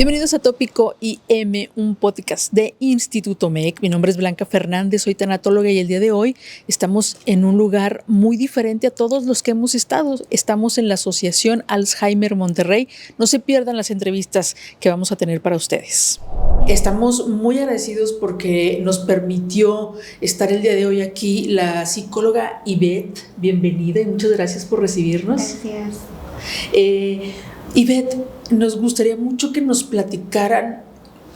Bienvenidos a Tópico IM, un podcast de Instituto MEC. Mi nombre es Blanca Fernández, soy tanatóloga y el día de hoy estamos en un lugar muy diferente a todos los que hemos estado. Estamos en la Asociación Alzheimer Monterrey. No se pierdan las entrevistas que vamos a tener para ustedes. Estamos muy agradecidos porque nos permitió estar el día de hoy aquí la psicóloga Ivette. Bienvenida y muchas gracias por recibirnos. Gracias. Ivette, nos gustaría mucho que nos platicaran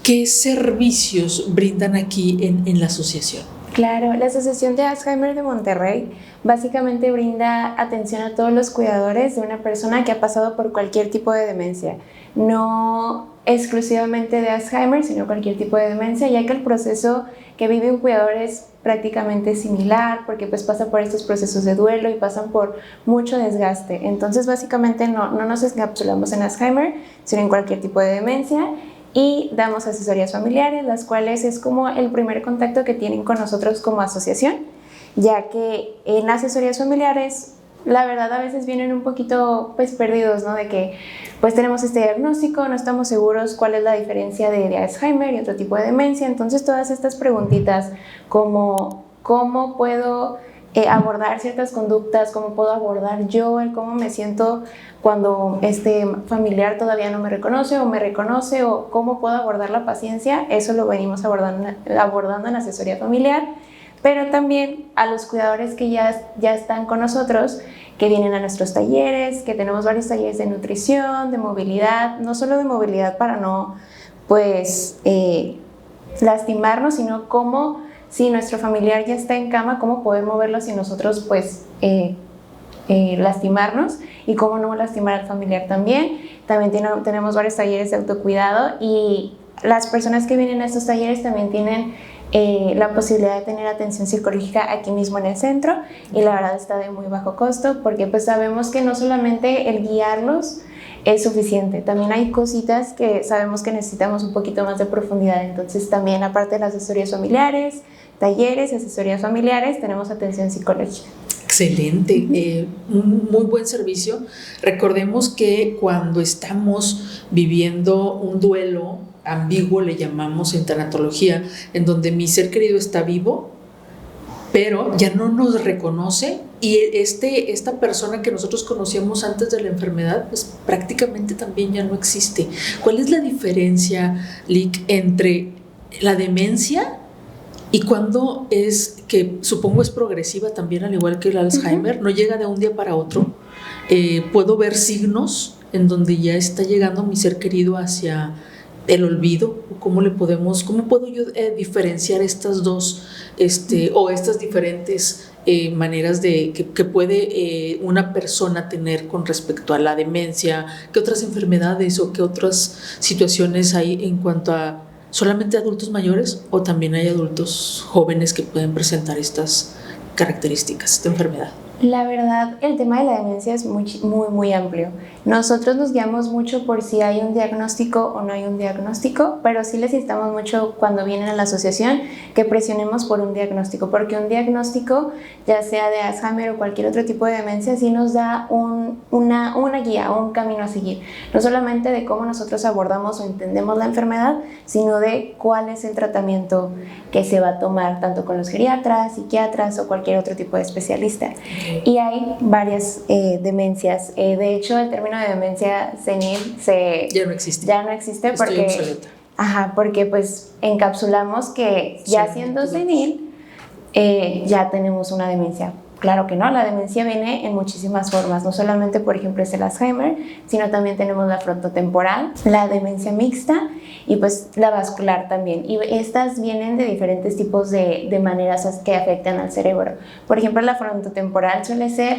qué servicios brindan aquí en la asociación. Claro, la Asociación de Alzheimer de Monterrey básicamente brinda atención a todos los cuidadores de una persona que ha pasado por cualquier tipo de demencia. No exclusivamente de Alzheimer, sino cualquier tipo de demencia, ya que el proceso que vive un cuidador es prácticamente similar, porque pues pasa por estos procesos de duelo y pasan por mucho desgaste. Entonces básicamente no nos encapsulamos en Alzheimer, sino en cualquier tipo de demencia, y damos asesorías familiares, las cuales es como el primer contacto que tienen con nosotros como asociación, ya que en asesorías familiares la verdad a veces vienen un poquito pues perdidos, ¿no? De que pues tenemos este diagnóstico, no estamos seguros cuál es la diferencia de Alzheimer y otro tipo de demencia. Entonces todas estas preguntitas como ¿cómo puedo abordar ciertas conductas? ¿Cómo puedo abordar yo el cómo me siento cuando este familiar todavía no me reconoce o me reconoce? ¿O cómo puedo abordar la paciencia? Eso lo venimos abordando en asesoría familiar. Pero también a los cuidadores que ya están con nosotros, que vienen a nuestros talleres, que tenemos varios talleres de nutrición, de movilidad, no solo de movilidad para no pues lastimarnos, sino cómo, si nuestro familiar ya está en cama, cómo poder moverlo sin nosotros pues lastimarnos, y cómo no lastimar al familiar también. También tenemos varios talleres de autocuidado, y las personas que vienen a estos talleres también tienen la posibilidad de tener atención psicológica aquí mismo en el centro, y la verdad está de muy bajo costo, porque pues sabemos que no solamente el guiarlos es suficiente, también hay cositas que sabemos que necesitamos un poquito más de profundidad. Entonces también, aparte de las asesorías familiares, talleres, asesorías familiares, tenemos atención psicológica. Excelente, un muy buen servicio. Recordemos que cuando estamos viviendo un duelo ambiguo, le llamamos en tanatología, en donde mi ser querido está vivo, pero ya no nos reconoce, y esta persona que nosotros conocíamos antes de la enfermedad, pues prácticamente también ya no existe. ¿Cuál es la diferencia, Lic, entre la demencia y cuando es, que supongo es progresiva también, al igual que el Alzheimer, no llega de un día para otro? Puedo ver signos en donde ya está llegando mi ser querido hacia el olvido. ¿Cómo puedo yo diferenciar estas dos o estas diferentes maneras que puede una persona tener con respecto a la demencia? ¿Qué otras enfermedades o qué otras situaciones hay en cuanto a solamente adultos mayores, o también hay adultos jóvenes que pueden presentar estas características, esta enfermedad? La verdad, el tema de la demencia es muy amplio. Nosotros nos guiamos mucho por si hay un diagnóstico o no hay un diagnóstico, pero sí les instamos mucho cuando vienen a la asociación que presionemos por un diagnóstico, porque un diagnóstico, ya sea de Alzheimer o cualquier otro tipo de demencia, sí nos da una guía o un camino a seguir. No solamente de cómo nosotros abordamos o entendemos la enfermedad, sino de cuál es el tratamiento que se va a tomar, tanto con los geriatras, psiquiatras o cualquier otro tipo de especialista. Y hay varias demencias. De hecho, el término de demencia senil ya no existe. Ya no existe porque pues encapsulamos que ya siendo senil ya tenemos una demencia. Claro que no, la demencia viene en muchísimas formas, no solamente por ejemplo es el Alzheimer, sino también tenemos la frontotemporal, la demencia mixta y pues la vascular también, y estas vienen de diferentes tipos de maneras que afectan al cerebro. Por ejemplo, la frontotemporal suele ser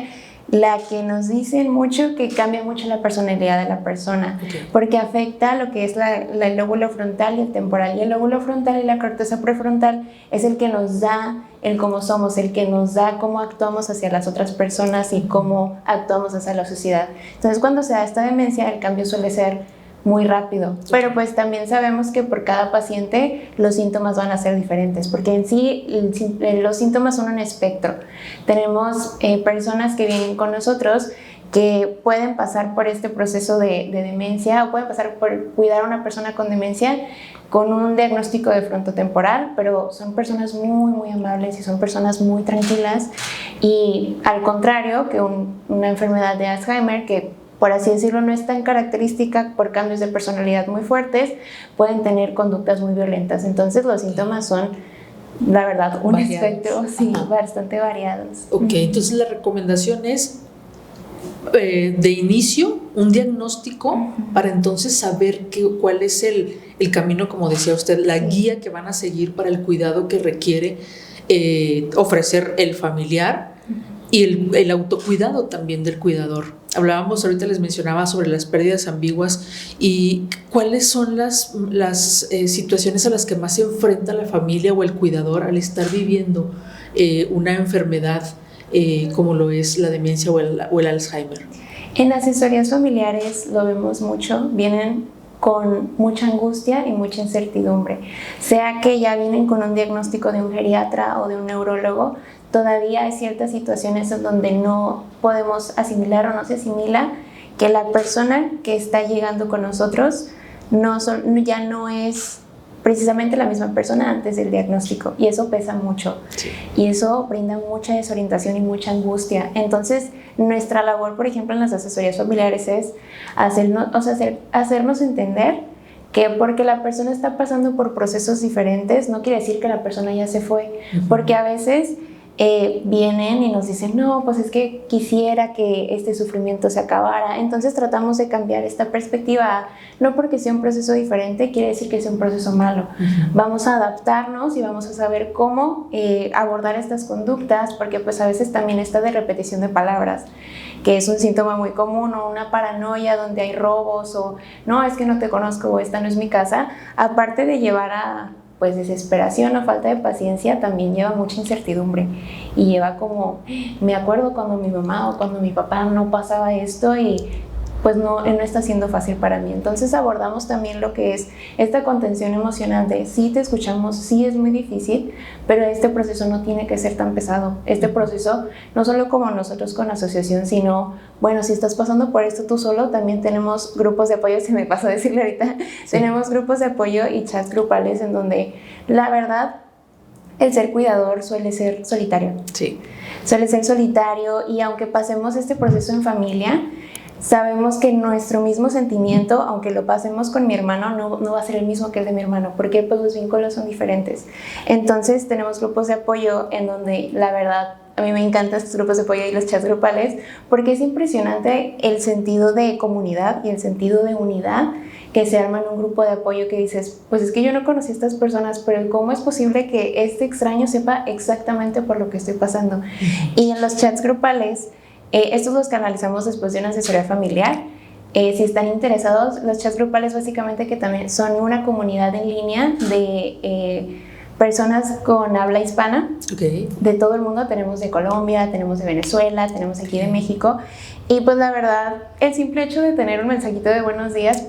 la que nos dicen mucho que cambia mucho la personalidad de la persona, porque afecta lo que es el lóbulo frontal y el temporal, y el lóbulo frontal y la corteza prefrontal es el que nos da el cómo somos, el que nos da cómo actuamos hacia las otras personas y cómo actuamos hacia la sociedad. Entonces, cuando se da esta demencia, el cambio suele ser muy rápido, pero pues también sabemos que por cada paciente los síntomas van a ser diferentes, porque en sí los síntomas son un espectro. Tenemos personas que vienen con nosotros que pueden pasar por este proceso de demencia o pueden pasar por cuidar a una persona con demencia con un diagnóstico de frontotemporal, pero son personas muy, muy amables y son personas muy tranquilas, y al contrario que una enfermedad de Alzheimer, que por así decirlo no es tan característica por cambios de personalidad muy fuertes, pueden tener conductas muy violentas. Entonces los síntomas son, la verdad, un espectro bastante variados. Ok, entonces la recomendación es de inicio un diagnóstico para entonces saber cuál es el camino, como decía usted, la guía que van a seguir para el cuidado que requiere ofrecer el familiar y el autocuidado también del cuidador. Hablábamos, ahorita les mencionaba sobre las pérdidas ambiguas y cuáles son las situaciones a las que más se enfrenta la familia o el cuidador al estar viviendo una enfermedad como lo es la demencia o el Alzheimer. En asesorías familiares lo vemos mucho, vienen con mucha angustia y mucha incertidumbre, sea que ya vienen con un diagnóstico de un geriatra o de un neurólogo. Todavía hay ciertas situaciones en donde no podemos asimilar o no se asimila que la persona que está llegando con nosotros ya no es precisamente la misma persona antes del diagnóstico, y eso pesa mucho, y eso brinda mucha desorientación y mucha angustia. Entonces nuestra labor, por ejemplo, en las asesorías familiares es hacernos entender que porque la persona está pasando por procesos diferentes no quiere decir que la persona ya se fue, porque a veces vienen y nos dicen, no, pues es que quisiera que este sufrimiento se acabara. Entonces tratamos de cambiar esta perspectiva. No porque sea un proceso diferente quiere decir que sea un proceso malo. Vamos a adaptarnos y vamos a saber cómo abordar estas conductas, porque pues a veces también está de repetición de palabras, que es un síntoma muy común, o una paranoia donde hay robos, o no, es que no te conozco, o esta no es mi casa. Aparte de llevar a pues desesperación o falta de paciencia, también lleva mucha incertidumbre, y lleva como, me acuerdo cuando mi mamá o cuando mi papá no pasaba esto y pues no está siendo fácil para mí. Entonces abordamos también lo que es esta contención emocional de sí te escuchamos, sí es muy difícil, pero este proceso no tiene que ser tan pesado. Este proceso, no solo como nosotros con la asociación, sino, bueno, si estás pasando por esto tú solo, también tenemos grupos de apoyo, se me pasó a decirle ahorita, tenemos grupos de apoyo y chats grupales en donde la verdad el ser cuidador suele ser solitario. Suele ser solitario, y aunque pasemos este proceso en familia, sabemos que nuestro mismo sentimiento, aunque lo pasemos con mi hermano, no va a ser el mismo que el de mi hermano, porque pues los vínculos son diferentes. Entonces tenemos grupos de apoyo en donde la verdad a mí me encantan estos grupos de apoyo y los chats grupales, porque es impresionante el sentido de comunidad y el sentido de unidad que se arma en un grupo de apoyo, que dices, pues es que yo no conocí a estas personas, pero ¿cómo es posible que este extraño sepa exactamente por lo que estoy pasando? Y en los chats grupales, estos los canalizamos después de una asesoría familiar. Si están interesados, los chats grupales básicamente que también son una comunidad en línea de personas con habla hispana de todo el mundo. Tenemos de Colombia, tenemos de Venezuela, tenemos aquí de México, y pues la verdad el simple hecho de tener un mensajito de buenos días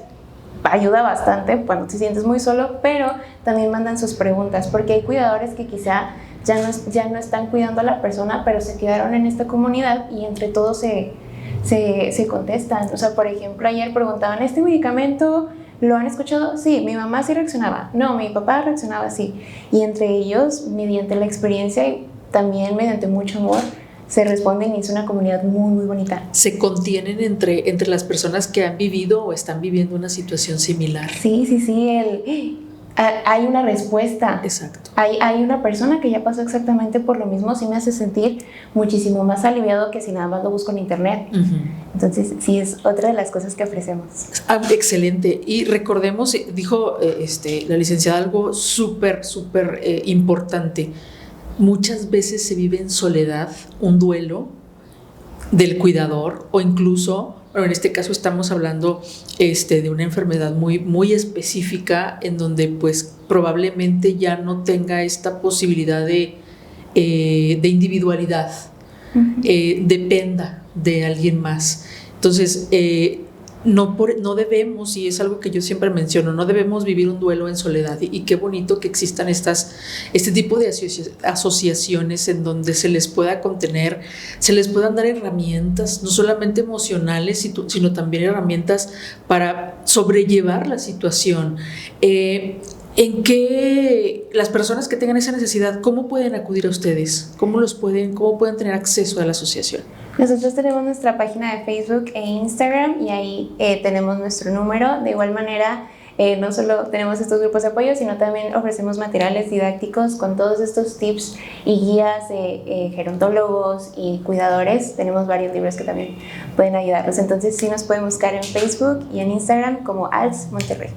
ayuda bastante cuando te sientes muy solo, pero también mandan sus preguntas, porque hay cuidadores que quizá ya no están cuidando a la persona, pero se quedaron en esta comunidad y entre todos se contestan. O sea, por ejemplo, ayer preguntaban, ¿este medicamento lo han escuchado? Sí, mi mamá sí reaccionaba. No, mi papá reaccionaba así. Y entre ellos, mediante la experiencia y también mediante mucho amor, se responden, y es una comunidad muy, muy bonita. ¿Se contienen entre las personas que han vivido o están viviendo una situación similar? Sí, hay una respuesta. Exacto. Hay una persona que ya pasó exactamente por lo mismo. Sí me hace sentir muchísimo más aliviado que si nada más lo busco en internet. Entonces sí, es otra de las cosas que ofrecemos. Excelente. Y recordemos, dijo la licenciada algo súper importante. Muchas veces se vive en soledad un duelo del cuidador, o incluso, bueno, en este caso estamos hablando de una enfermedad muy, muy específica, en donde pues probablemente ya no tenga esta posibilidad de individualidad, dependa de alguien más. Entonces, no debemos, y es algo que yo siempre menciono, no debemos vivir un duelo en soledad, y qué bonito que existan este tipo de asociaciones en donde se les pueda contener, se les puedan dar herramientas, no solamente emocionales, sino también herramientas para sobrellevar la situación. ¿En qué las personas que tengan esa necesidad, cómo pueden acudir a ustedes? ¿Cómo pueden tener acceso a la asociación? Nosotros tenemos nuestra página de Facebook e Instagram y ahí tenemos nuestro número. De igual manera, no solo tenemos estos grupos de apoyo, sino también ofrecemos materiales didácticos con todos estos tips y guías de gerontólogos y cuidadores. Tenemos varios libros que también pueden ayudarlos. Entonces sí nos pueden buscar en Facebook y en Instagram como ALS Monterrey.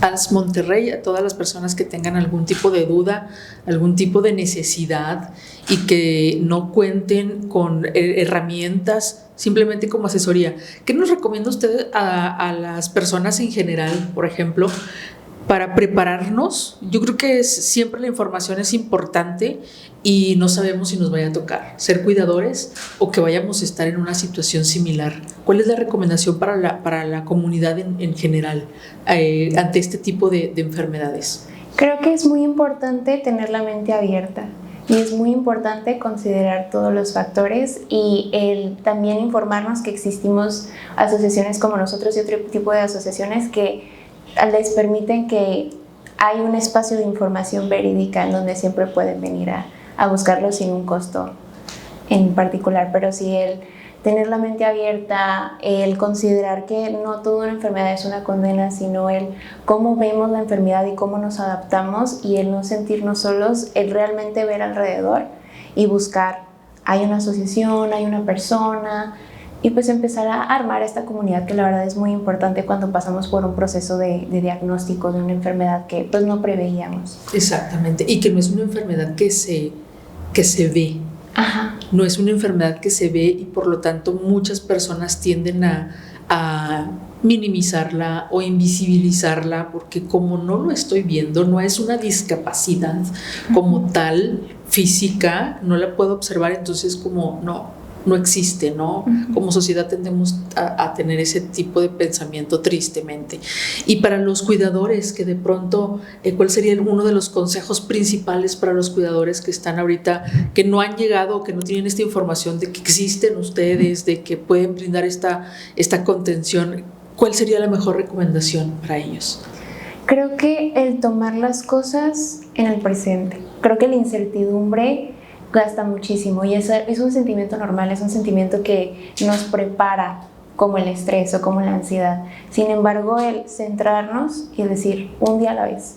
ALS Monterrey, a todas las personas que tengan algún tipo de duda, algún tipo de necesidad y que no cuenten con herramientas, simplemente como asesoría. ¿Qué nos recomienda usted a las personas en general, por ejemplo, para prepararnos? Yo creo que siempre la información es importante y no sabemos si nos vaya a tocar ser cuidadores o que vayamos a estar en una situación similar. ¿Cuál es la recomendación para la comunidad en general ante este tipo de enfermedades? Creo que es muy importante tener la mente abierta y es muy importante considerar todos los factores y también informarnos que existimos asociaciones como nosotros y otro tipo de asociaciones que les permiten que hay un espacio de información verídica en donde siempre pueden venir a buscarlo sin un costo en particular, pero sí el tener la mente abierta, el considerar que no toda una enfermedad es una condena, sino el cómo vemos la enfermedad y cómo nos adaptamos y el no sentirnos solos, el realmente ver alrededor y buscar, hay una asociación, hay una persona, y pues empezar a armar esta comunidad que la verdad es muy importante cuando pasamos por un proceso de diagnóstico de una enfermedad que pues no preveíamos. Exactamente, y que no es una enfermedad que se ve. Ajá. No es una enfermedad que se ve y por lo tanto muchas personas tienden a minimizarla o invisibilizarla porque como no lo estoy viendo, no es una discapacidad como tal física, no la puedo observar, entonces como no existe, ¿no? Como sociedad tendemos a tener ese tipo de pensamiento tristemente. Y para los cuidadores que de pronto, ¿cuál sería uno de los consejos principales para los cuidadores que están ahorita, que no han llegado, que no tienen esta información de que existen ustedes, de que pueden brindar esta contención? ¿Cuál sería la mejor recomendación para ellos? Creo que el tomar las cosas en el presente. Creo que la incertidumbre gasta muchísimo y es un sentimiento normal, es un sentimiento que nos prepara como el estrés o como la ansiedad. Sin embargo, el centrarnos y decir un día a la vez.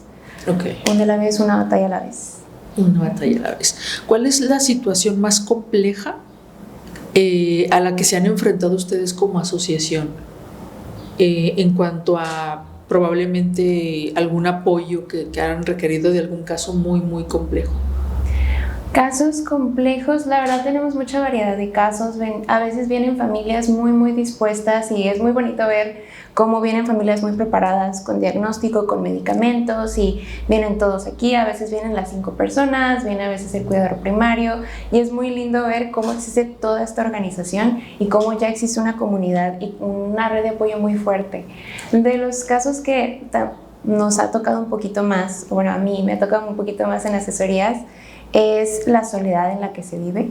Okay. Un día a la vez, una batalla a la vez. Una batalla a la vez. ¿Cuál es la situación más compleja a la que se han enfrentado ustedes como asociación en cuanto a probablemente algún apoyo que han requerido de algún caso muy, muy complejo? Casos complejos, la verdad tenemos mucha variedad de casos. A veces vienen familias muy, muy dispuestas y es muy bonito ver cómo vienen familias muy preparadas con diagnóstico, con medicamentos y vienen todos aquí. A veces vienen las 5 personas, viene a veces el cuidador primario y es muy lindo ver cómo existe toda esta organización y cómo ya existe una comunidad y una red de apoyo muy fuerte. De los casos que nos ha tocado un poquito más, bueno, a mí me ha tocado un poquito más en asesorías, es la soledad en la que se vive,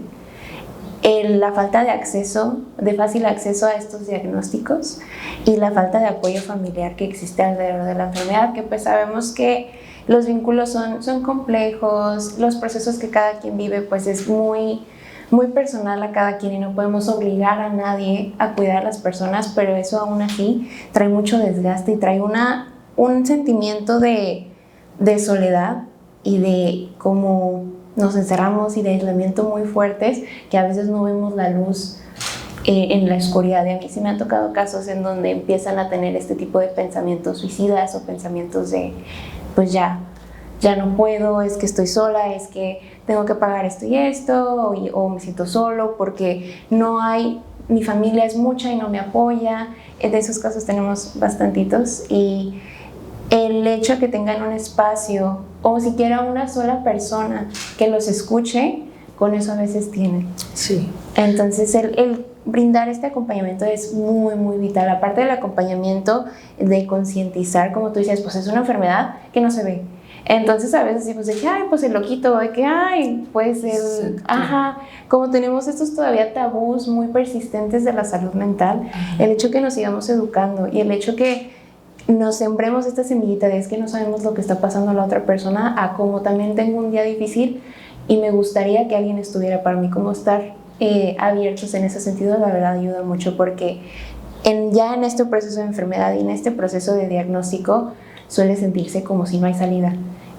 la falta de acceso, de fácil acceso a estos diagnósticos y la falta de apoyo familiar que existe alrededor de la enfermedad, que pues sabemos que los vínculos son complejos, los procesos que cada quien vive pues es muy, muy personal a cada quien y no podemos obligar a nadie a cuidar a las personas, pero eso aún así trae mucho desgaste y trae un sentimiento de soledad y de cómo nos encerramos y de aislamiento muy fuertes que a veces no vemos la luz en la oscuridad. Y a mí sí me han tocado casos en donde empiezan a tener este tipo de pensamientos suicidas o pensamientos de pues ya no puedo, es que estoy sola, es que tengo que pagar esto y esto o me siento solo porque no hay, mi familia es mucha y no me apoya. De esos casos tenemos bastantitos y el hecho de que tengan un espacio o siquiera una sola persona que los escuche con eso a veces tienen. Sí. Entonces el brindar este acompañamiento es muy, muy vital. Aparte del acompañamiento, de concientizar, como tú dices, pues es una enfermedad que no se ve. Entonces a veces decimos de que, ay, pues el loquito, de que, ay, pues el... Exacto. Ajá, como tenemos estos todavía tabús muy persistentes de la salud mental, el hecho que nos sigamos educando y el hecho que nos sembremos esta semillita de es que no sabemos lo que está pasando a la otra persona, a como también tengo un día difícil y me gustaría que alguien estuviera para mí, como estar abiertos en ese sentido, la verdad ayuda mucho porque ya en este proceso de enfermedad y en este proceso de diagnóstico suele sentirse como si no hay salida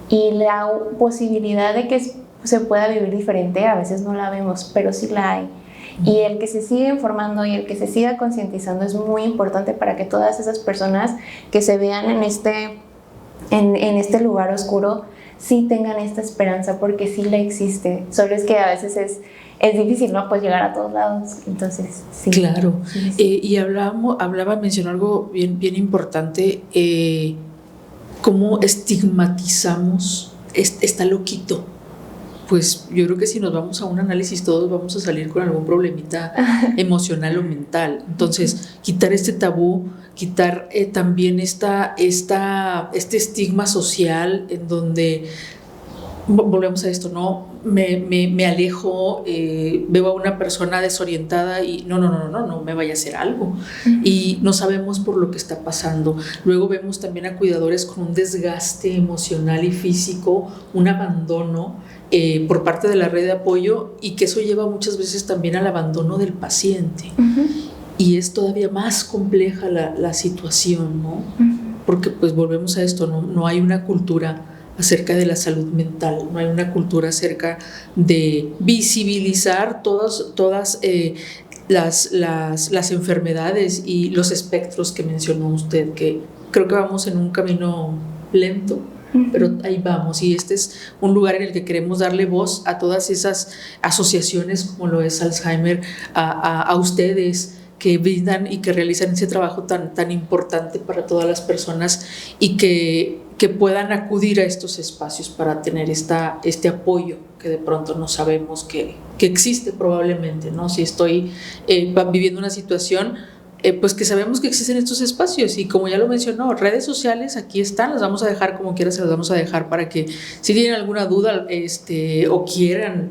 y la posibilidad de que se pueda vivir diferente a veces no la vemos, pero sí la hay. Y el que se siga informando y el que se siga concientizando es muy importante para que todas esas personas que se vean en este lugar oscuro sí tengan esta esperanza, porque sí la existe, solo es que a veces es difícil, ¿no? Pues llegar a todos lados, entonces sí. Claro, sí. Y mencionó algo bien importante, cómo estigmatizamos está loquito. Pues yo creo que si nos vamos a un análisis todos vamos a salir con algún problemita emocional o mental. Entonces, quitar este tabú, quitar también este estigma social en donde volvemos a esto, ¿no? Me alejo, veo a una persona desorientada y no me vaya a hacer algo. Y no sabemos por lo que está pasando. Luego vemos también a cuidadores con un desgaste emocional y físico, un abandono por parte de la red de apoyo, y que eso lleva muchas veces también al abandono del paciente. Y es todavía más compleja la situación, ¿no? Porque pues volvemos a esto, no hay una cultura acerca de la salud mental, no hay una cultura acerca de visibilizar todas las enfermedades y los espectros que mencionó usted, que creo que vamos en un camino lento, pero ahí vamos, y este es un lugar en el que queremos darle voz a todas esas asociaciones como lo es Alzheimer, a ustedes que brindan y que realizan ese trabajo tan importante para todas las personas, y que puedan acudir a estos espacios para tener este apoyo que de pronto no sabemos que existe probablemente, ¿no? Si estoy viviendo una situación, pues que sabemos que existen estos espacios, y como ya lo mencionó, redes sociales aquí están, las vamos a dejar como quiera, se las vamos a dejar para que si tienen alguna duda o quieran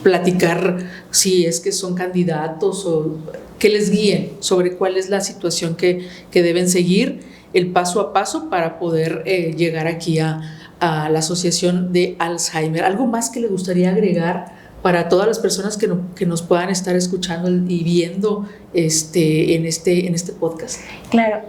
platicar si es que son candidatos o que les guíen sobre cuál es la situación que deben seguir, el paso a paso para poder llegar aquí a la Asociación de Alzheimer. ¿Algo más que le gustaría agregar para todas las personas que nos puedan estar escuchando y viendo en este podcast? Claro,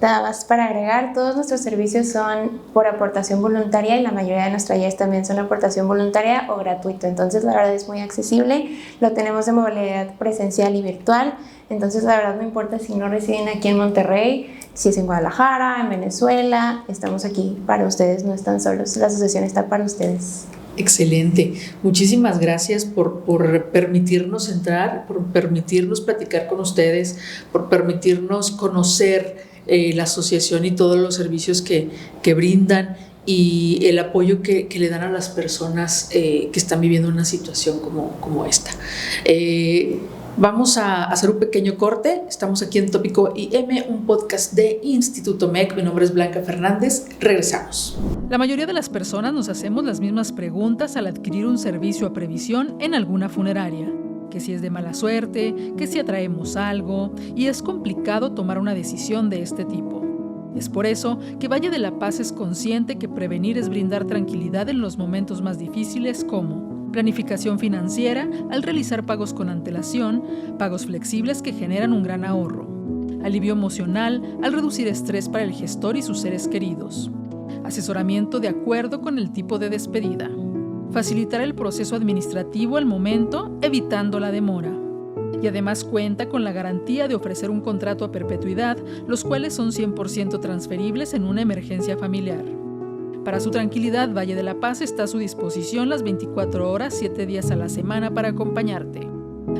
nada más para agregar, todos nuestros servicios son por aportación voluntaria y la mayoría de nuestras talleres también son aportación voluntaria o gratuito, entonces la verdad es muy accesible, lo tenemos de modalidad presencial y virtual, entonces la verdad no importa si no residen aquí en Monterrey, si es en Guadalajara, en Venezuela, estamos aquí para ustedes, no están solos, la asociación está para ustedes. Excelente, muchísimas gracias por permitirnos entrar, por permitirnos platicar con ustedes, por permitirnos conocer la asociación y todos los servicios que brindan y el apoyo que le dan a las personas que están viviendo una situación como esta. Vamos a hacer un pequeño corte. Estamos aquí en Tópico IM, un podcast de Instituto MEC. Mi nombre es Blanca Fernández. Regresamos. La mayoría de las personas nos hacemos las mismas preguntas al adquirir un servicio a previsión en alguna funeraria. Que si es de mala suerte, que si atraemos algo, y es complicado tomar una decisión de este tipo. Es por eso que Valle de la Paz es consciente que prevenir es brindar tranquilidad en los momentos más difíciles, como planificación financiera al realizar pagos con antelación, pagos flexibles que generan un gran ahorro, alivio emocional al reducir estrés para el gestor y sus seres queridos, asesoramiento de acuerdo con el tipo de despedida, facilitar el proceso administrativo al momento, evitando la demora. Y además cuenta con la garantía de ofrecer un contrato a perpetuidad, los cuales son 100% transferibles en una emergencia familiar. Para su tranquilidad, Valle de la Paz está a su disposición las 24 horas, 7 días a la semana para acompañarte.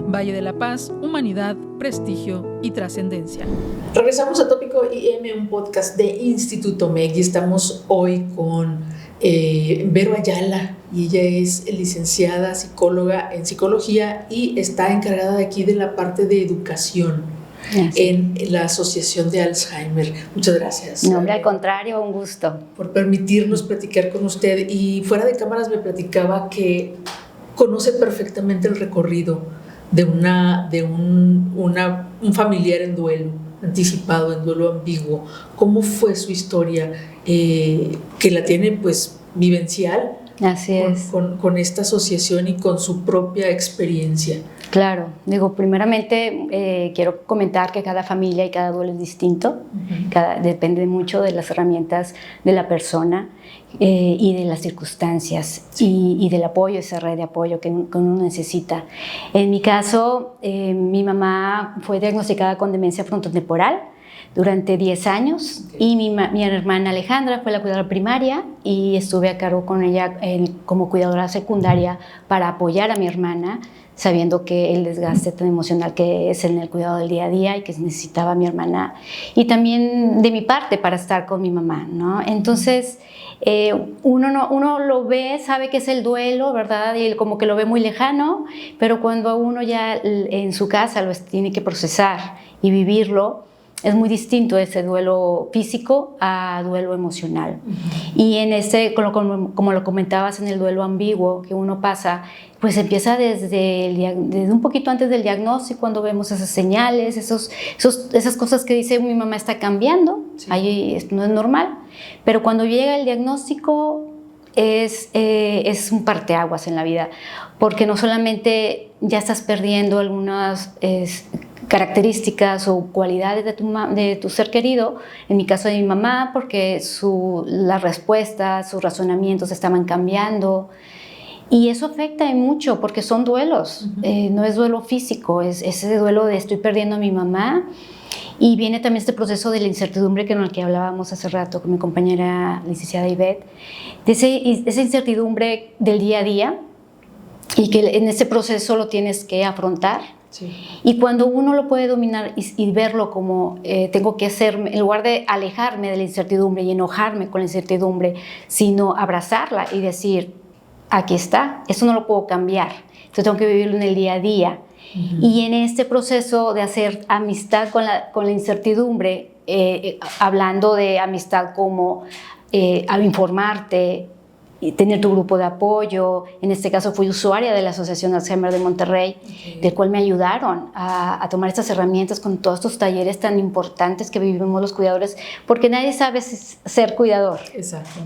Valle de la Paz, humanidad, prestigio y trascendencia. Regresamos a Tópico IM, un podcast de Instituto MEC, y estamos hoy con Vero Ayala, y ella es licenciada psicóloga en psicología y está encargada de aquí de la parte de educación en la Asociación de Alzheimer. Muchas gracias. No, hombre, al contrario, un gusto. Por permitirnos platicar con usted. Y fuera de cámaras me platicaba que conoce perfectamente el recorrido de un familiar en duelo anticipado, en duelo ambiguo. ¿Cómo fue su historia? Que la tiene pues vivencial. Así es. Con esta asociación y con su propia experiencia. Claro, digo, primeramente quiero comentar que cada familia y cada duelo es distinto, depende mucho de las herramientas de la persona y de las circunstancias y del apoyo, esa red de apoyo que uno necesita. En mi caso, mi mamá fue diagnosticada con demencia frontotemporal durante 10 años y mi hermana Alejandra fue la cuidadora primaria y estuve a cargo con ella como cuidadora secundaria para apoyar a mi hermana, sabiendo que el desgaste tan emocional que es en el cuidado del día a día y que necesitaba mi hermana, y también de mi parte para estar con mi mamá, ¿no? Entonces, uno lo ve, sabe que es el duelo, ¿verdad? Y como que lo ve muy lejano, pero cuando uno ya en su casa lo tiene que procesar y vivirlo, es muy distinto ese duelo físico a duelo emocional. Y en como lo comentabas, en el duelo ambiguo que uno pasa, pues empieza desde un poquito antes del diagnóstico, cuando vemos esas señales, esas cosas que dice mi mamá está cambiando, sí. Ahí esto no es normal. Pero cuando llega el diagnóstico es un parteaguas en la vida, porque no solamente ya estás perdiendo algunas características o cualidades de tu ser querido, en mi caso de mi mamá, porque las respuestas, sus razonamientos estaban cambiando, y eso afecta mucho porque son duelos, no es duelo físico, es ese duelo de estoy perdiendo a mi mamá, y viene también este proceso de la incertidumbre con el que hablábamos hace rato con mi compañera licenciada Ivette, de esa incertidumbre del día a día, y que en ese proceso lo tienes que afrontar. Sí. Y cuando uno lo puede dominar y verlo como tengo que hacerme, en lugar de alejarme de la incertidumbre y enojarme con la incertidumbre, sino abrazarla y decir, aquí está, esto no lo puedo cambiar, entonces tengo que vivirlo en el día a día. Y en este proceso de hacer amistad con la incertidumbre, hablando de amistad como informarte, y tener tu grupo de apoyo. En este caso fui usuaria de la Asociación Alzheimer de Monterrey, del cual me ayudaron a tomar estas herramientas con todos estos talleres tan importantes que vivimos los cuidadores, porque nadie sabe ser cuidador,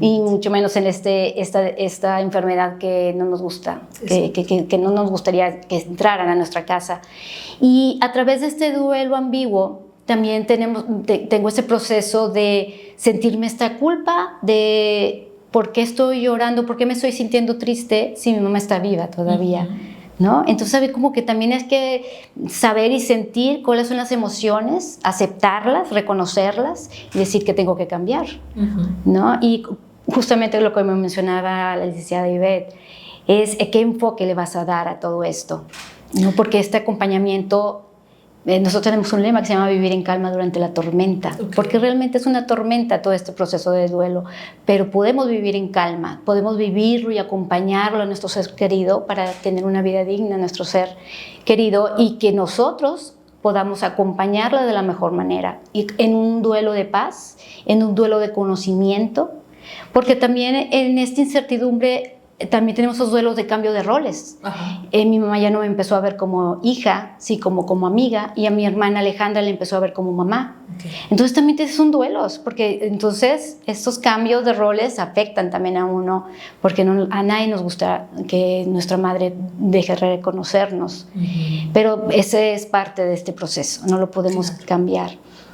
y mucho menos en esta enfermedad que no nos gusta, que no nos gustaría que entraran a nuestra casa. Y a través de este duelo ambiguo, también tengo ese proceso de sentirme esta culpa de ¿por qué estoy llorando? ¿Por qué me estoy sintiendo triste si mi mamá está viva todavía? ¿No? Entonces, como que también es que saber y sentir cuáles son las emociones, aceptarlas, reconocerlas y decir que tengo que cambiar, ¿no? Y justamente lo que me mencionaba la licenciada Ivette es qué enfoque le vas a dar a todo esto, ¿no? Porque este acompañamiento, nosotros tenemos un lema que se llama vivir en calma durante la tormenta, porque realmente es una tormenta todo este proceso de duelo, pero podemos vivir en calma, podemos vivirlo y acompañarlo a nuestro ser querido para tener una vida digna a nuestro ser querido, y que nosotros podamos acompañarla de la mejor manera, y en un duelo de paz, en un duelo de conocimiento, porque también en esta incertidumbre también tenemos esos duelos de cambio de roles. Mi mamá ya no me empezó a ver como hija, sí, como amiga, y a mi hermana Alejandra le empezó a ver como mamá. Entonces también son duelos, porque entonces estos cambios de roles afectan también a uno, porque a nadie nos gusta que nuestra madre deje de reconocernos, pero ese es parte de este proceso, no lo podemos cambiar.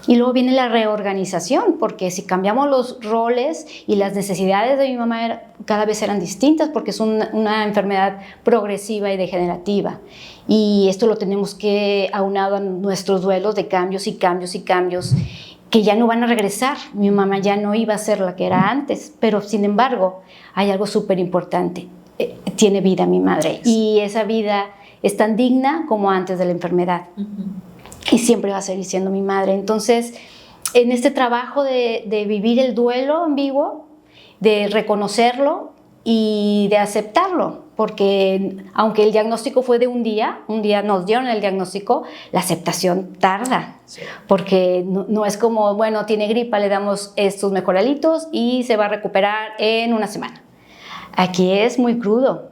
Y luego viene la reorganización, porque si cambiamos los roles y las necesidades de mi mamá cada vez eran distintas, porque es una enfermedad progresiva y degenerativa. Y esto lo tenemos que aunado a nuestros duelos de cambios y cambios y cambios que ya no van a regresar. Mi mamá ya no iba a ser la que era antes, pero sin embargo hay algo súper importante. Tiene vida mi madre, y esa vida es tan digna como antes de la enfermedad. Y siempre va a seguir siendo mi madre. Entonces, en este trabajo de vivir el duelo ambiguo, de reconocerlo y de aceptarlo, porque aunque el diagnóstico fue de un día nos dieron el diagnóstico, la aceptación tarda, sí. Porque no es como, bueno, tiene gripa, le damos estos mejoralitos y se va a recuperar en una semana. Aquí es muy crudo.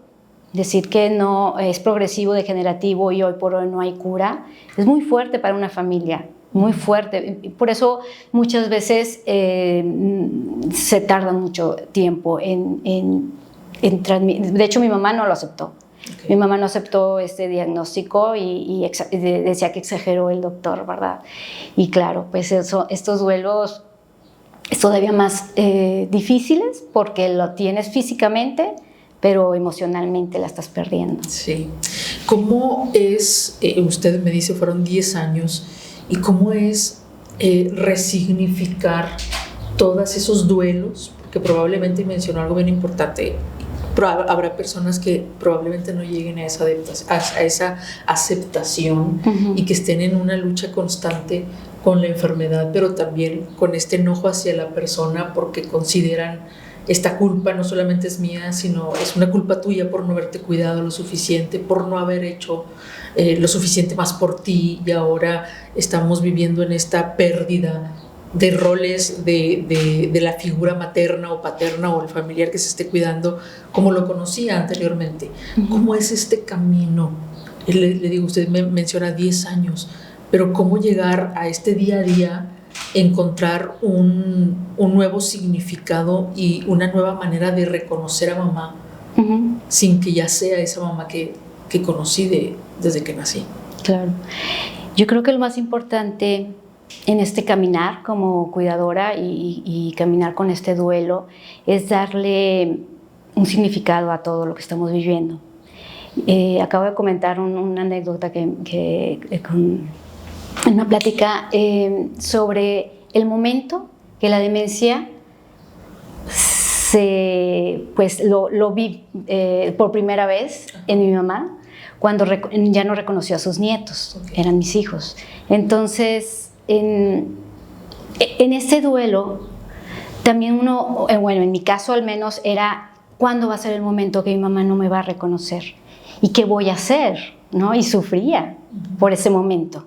Decir que no es progresivo, degenerativo y hoy por hoy no hay cura, es muy fuerte para una familia, muy fuerte. Por eso muchas veces se tarda mucho tiempo en transmitir. De hecho, mi mamá no lo aceptó. Okay. Mi mamá no aceptó este diagnóstico y decía que exageró el doctor, ¿verdad? Y claro, pues estos duelos es todavía más difíciles porque lo tienes físicamente, pero emocionalmente la estás perdiendo. Sí. ¿Cómo es, usted me dice, fueron 10 años, y cómo es resignificar todos esos duelos? Porque probablemente mencionó algo bien importante. Habrá personas que probablemente no lleguen a esa aceptación uh-huh. y que estén en una lucha constante con la enfermedad, pero también con este enojo hacia la persona porque consideran esta culpa no solamente es mía, sino es una culpa tuya por no haberte cuidado lo suficiente, por no haber hecho lo suficiente más por ti, y ahora estamos viviendo en esta pérdida de roles de la figura materna o paterna o el familiar que se esté cuidando como lo conocía anteriormente. Uh-huh. ¿Cómo es este camino? Le digo, usted me menciona 10 años, pero ¿cómo llegar a este día a día, encontrar un nuevo significado y una nueva manera de reconocer a mamá uh-huh. sin que ya sea esa mamá que conocí desde que nací? Claro. Yo creo que lo más importante en este caminar como cuidadora y caminar con este duelo es darle un significado a todo lo que estamos viviendo. Acabo de comentar una anécdota que con una plática sobre el momento que la demencia lo vi por primera vez en mi mamá, cuando ya no reconoció a sus nietos, okay. Eran mis hijos. Entonces, en ese duelo, también uno, bueno, en mi caso al menos, era ¿cuándo va a ser el momento que mi mamá no me va a reconocer? ¿Y qué voy a hacer? ¿No? Y sufría por ese momento.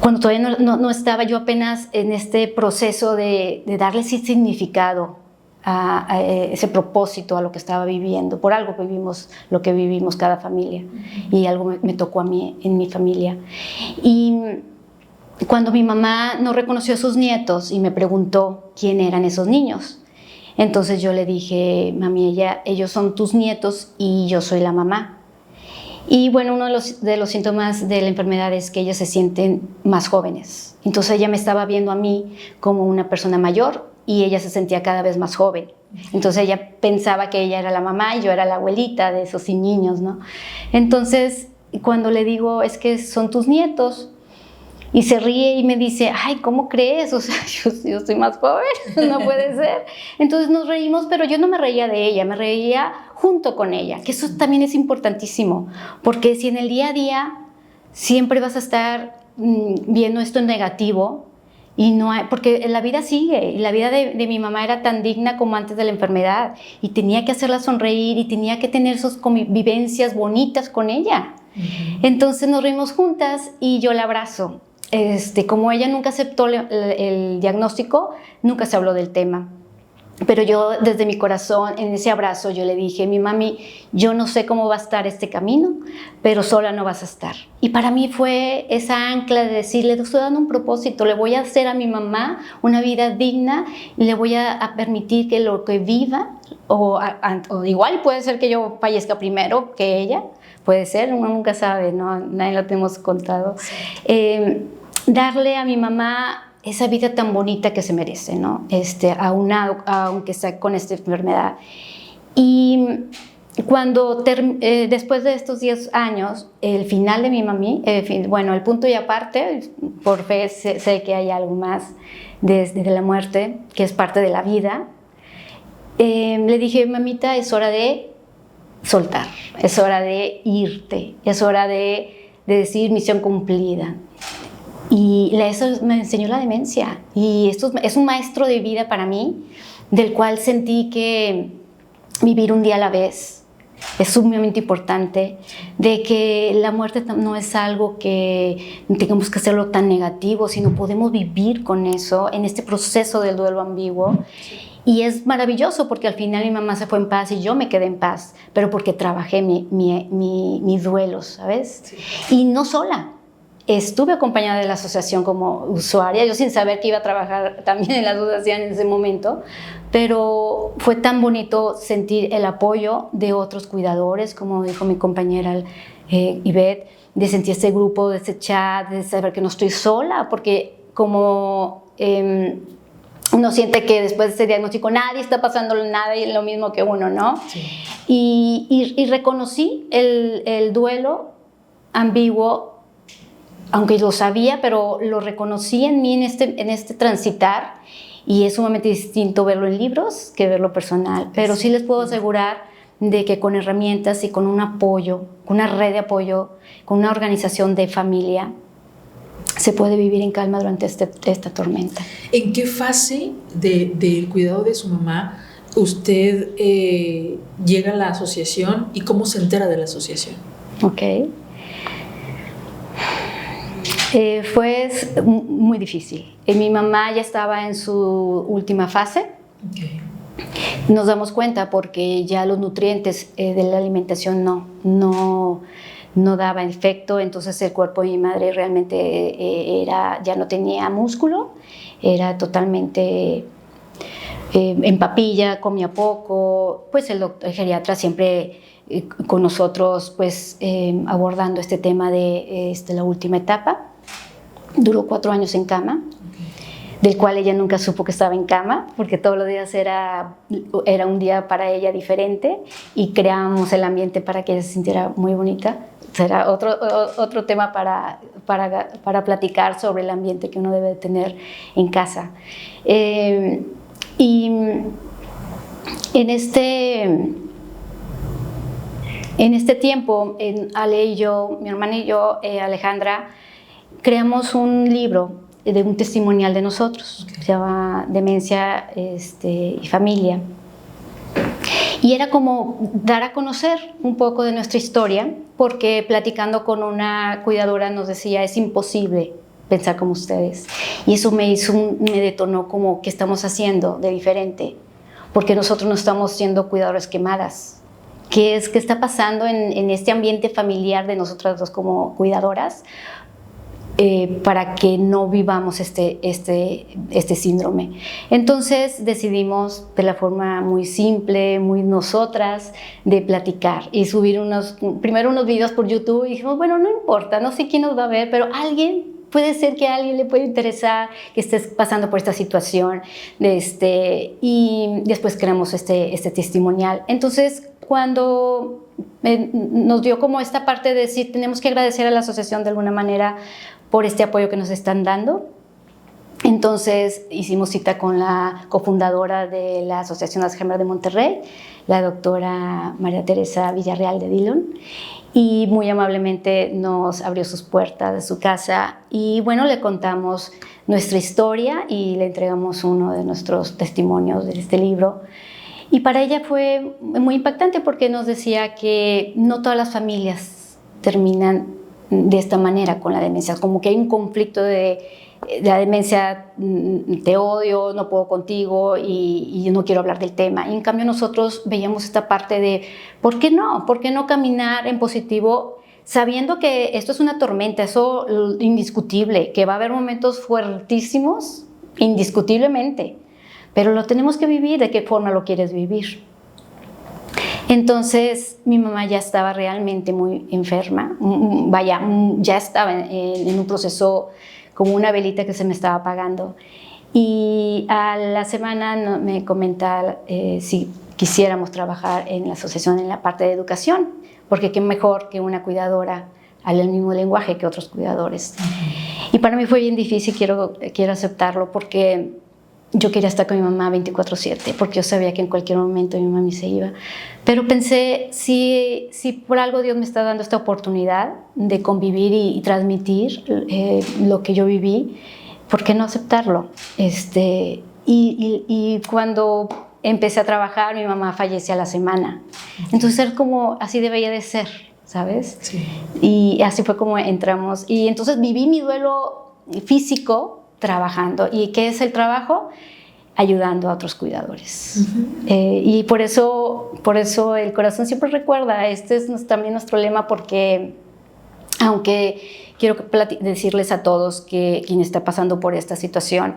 Cuando todavía no estaba yo apenas en este proceso de darle ese significado a ese propósito a lo que estaba viviendo. Por algo vivimos lo que vivimos cada familia, y algo me tocó a mí en mi familia. Y cuando mi mamá no reconoció a sus nietos y me preguntó quién eran esos niños, entonces yo le dije: mami, ellos son tus nietos y yo soy la mamá. Y bueno, uno de los síntomas de la enfermedad es que ellos se sienten más jóvenes. Entonces ella me estaba viendo a mí como una persona mayor y ella se sentía cada vez más joven. Entonces ella pensaba que ella era la mamá y yo era la abuelita de esos niños, ¿no? Entonces cuando le digo: es que son tus nietos, y se ríe y me dice: ay, ¿cómo crees? O sea, yo soy más joven, no puede ser. Entonces nos reímos, pero yo no me reía de ella, me reía junto con ella, que eso también es importantísimo, porque si en el día a día siempre vas a estar viendo esto en negativo, y no hay, porque la vida sigue, y la vida de mi mamá era tan digna como antes de la enfermedad, y tenía que hacerla sonreír, y tenía que tener sus convivencias bonitas con ella. Uh-huh. Entonces nos reímos juntas y yo la abrazo. Como ella nunca aceptó el diagnóstico, nunca se habló del tema. Pero yo desde mi corazón, en ese abrazo, yo le dije: mi mami, yo no sé cómo va a estar este camino, pero sola no vas a estar. Y para mí fue esa ancla de decirle: le estoy dando un propósito, le voy a hacer a mi mamá una vida digna, y le voy a permitir que lo que viva, o igual puede ser que yo fallezca primero que ella, puede ser, uno nunca sabe, ¿no? Nadie lo tenemos contado. Darle a mi mamá esa vida tan bonita que se merece, ¿no? Aunque está con esta enfermedad. Y cuando después de estos 10 años, el final de mi mami, bueno, el punto y aparte, por fe sé que hay algo más desde la muerte, que es parte de la vida, le dije: mamita, es hora de soltar, es hora de irte, es hora de decir misión cumplida. Y eso me enseñó la demencia, y esto es un maestro de vida para mí, del cual sentí que vivir un día a la vez es sumamente importante, de que la muerte no es algo que tengamos que hacerlo tan negativo, sino podemos vivir con eso en este proceso del duelo ambiguo. Y es maravilloso porque al final mi mamá se fue en paz y yo me quedé en paz, pero porque trabajé mi duelo, ¿sabes? Sí. Y no sola. Estuve acompañada de la asociación como usuaria, yo sin saber que iba a trabajar también en la asociación en ese momento, pero fue tan bonito sentir el apoyo de otros cuidadores, como dijo mi compañera Ivette, de sentir ese grupo, de ese chat, de saber que no estoy sola, porque como uno siente que después de ese diagnóstico nadie está pasando nada y lo mismo que uno, ¿no? Sí. Y reconocí el duelo ambiguo, aunque lo sabía, pero lo reconocí en mí en este transitar, y es sumamente distinto verlo en libros que verlo personal. Pero sí les puedo asegurar de que con herramientas y con un apoyo, con una red de apoyo, con una organización de familia, se puede vivir en calma durante esta tormenta. ¿En qué fase del cuidado de su mamá usted llega a la asociación y cómo se entera de la asociación? Ok. Fue muy difícil. Mi mamá ya estaba en su última fase. Okay. Nos damos cuenta porque ya los nutrientes de la alimentación no daba efecto, entonces el cuerpo de mi madre realmente ya no tenía músculo, era totalmente en papilla, comía poco. Pues el geriatra siempre con nosotros, pues abordando este tema de la última etapa. Duró 4 años en cama, del cual ella nunca supo que estaba en cama, porque todos los días era un día para ella diferente y creábamos el ambiente para que ella se sintiera muy bonita. Será otro tema para platicar sobre el ambiente que uno debe tener en casa. Y en este tiempo, Ale y yo, mi hermana y yo, Alejandra, creamos un libro de un testimonial de nosotros, que se llama Demencia y Familia. Y era como dar a conocer un poco de nuestra historia, porque platicando con una cuidadora nos decía, es imposible pensar como ustedes. Y eso me detonó como, ¿qué estamos haciendo de diferente? Porque nosotros no estamos siendo cuidadoras quemadas. ¿Qué está pasando en este ambiente familiar de nosotras dos como cuidadoras? Para que no vivamos este síndrome. Entonces decidimos de la forma muy simple, muy nosotras, de platicar y subir primero unos videos por YouTube, y dijimos, bueno, no importa, no sé quién nos va a ver, pero puede ser que a alguien le pueda interesar que estés pasando por esta situación, y después creamos este testimonial. Entonces, cuando nos dio como esta parte de decir, tenemos que agradecer a la asociación de alguna manera por este apoyo que nos están dando. Entonces hicimos cita con la cofundadora de la Asociación Alzheimer de Monterrey, la doctora María Teresa Villarreal de Dillon, y muy amablemente nos abrió sus puertas de su casa y bueno, le contamos nuestra historia y le entregamos uno de nuestros testimonios de este libro. Y para ella fue muy impactante porque nos decía que no todas las familias terminan de esta manera con la demencia, como que hay un conflicto de la demencia, te odio, no puedo contigo y no quiero hablar del tema. Y en cambio nosotros veíamos esta parte de ¿por qué no? ¿Por qué no caminar en positivo sabiendo que esto es una tormenta, eso indiscutible, que va a haber momentos fuertísimos, indiscutiblemente, pero lo tenemos que vivir? ¿De qué forma lo quieres vivir? Entonces mi mamá ya estaba realmente muy enferma, ya estaba en un proceso como una velita que se me estaba apagando, y a la semana me comenta si quisiéramos trabajar en la asociación en la parte de educación, porque qué mejor que una cuidadora hable el mismo lenguaje que otros cuidadores. Y para mí fue bien difícil, quiero aceptarlo, porque yo quería estar con mi mamá 24/7, porque yo sabía que en cualquier momento mi mami se iba. Pero pensé, si por algo Dios me está dando esta oportunidad de convivir y transmitir lo que yo viví, ¿por qué no aceptarlo? y cuando empecé a trabajar, mi mamá fallece a la semana. Entonces era como, así debía de ser, ¿sabes? Sí. Y así fue como entramos. Y entonces viví mi duelo físico trabajando. ¿Y qué es el trabajo? Ayudando a otros cuidadores. Y por eso el corazón siempre recuerda, este es también nuestro lema, porque aunque quiero decirles a todos que quien está pasando por esta situación,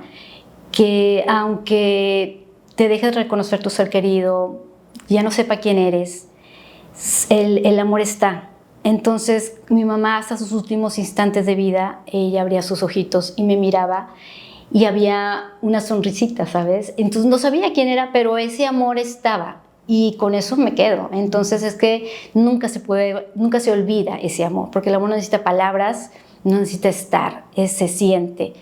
que aunque te dejes reconocer tu ser querido, ya no sepa quién eres, el amor está. Entonces mi mamá, hasta sus últimos instantes de vida, ella abría sus ojitos y me miraba y había una sonrisita, ¿sabes? Entonces no sabía quién era, pero ese amor estaba y con eso me quedo. Entonces es que nunca se olvida ese amor, porque el amor no necesita palabras, no necesita estar, se siente.